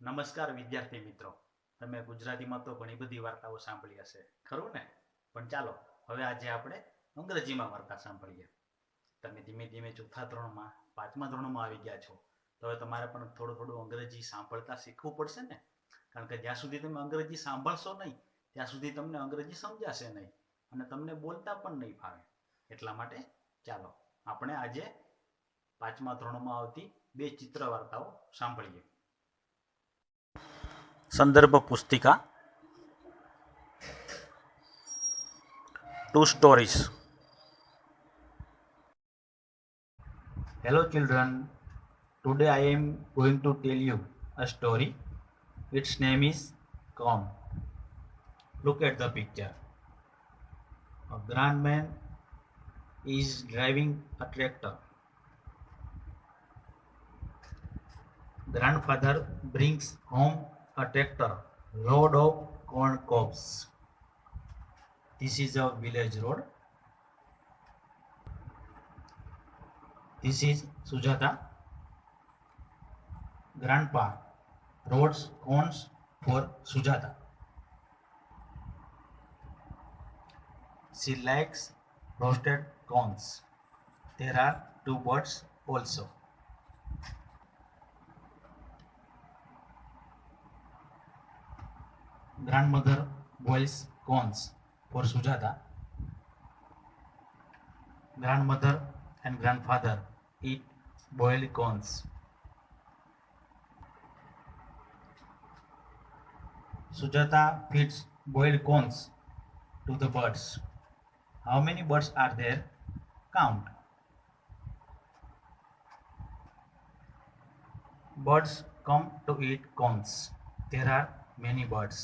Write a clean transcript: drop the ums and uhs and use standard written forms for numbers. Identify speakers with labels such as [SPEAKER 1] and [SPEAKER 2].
[SPEAKER 1] નમસ્કાર વિદ્યાર્થી મિત્રો, તમે ગુજરાતીમાં તો ઘણી બધી વાર્તાઓ સાંભળી હશે, ખરું ને? પણ ચાલો હવે આજે આપણે અંગ્રેજીમાં વાર્તા સાંભળીએ. તમે ધીમે ધીમે ચોથા ધોરણમાં, પાંચમા ધોરણમાં આવી ગયા છો, તો હવે તમારે પણ થોડું થોડું અંગ્રેજી સાંભળતા શીખવું પડશે ને. કારણ કે જ્યાં સુધી તમે અંગ્રેજી સાંભળશો નહીં ત્યાં સુધી તમને અંગ્રેજી સમજાશે નહીં અને તમને બોલતા પણ નહીં ફાવે. એટલા માટે ચાલો આપણે આજે પાંચમા ધોરણમાં આવતી બે ચિત્ર વાર્તાઓ સાંભળીએ. સંદર્ભ પુસ્તિકા. Two stories. Hello children, today I am going to tell you a story. Its name is Corn. Look at the picture. A grand man is driving a tractor. Grandfather brings home a tractor load of corn cobs. This is a village road. This is Sujata. Grandpa roasts corns for Sujata. She likes roasted corns. There are two birds also. Grandmother boils corns for Sujata. Grandmother and grandfather eat boiled corns. Sujata feeds boiled corns to the birds. How many birds are there? Count. Birds come to eat corns. There are many birds.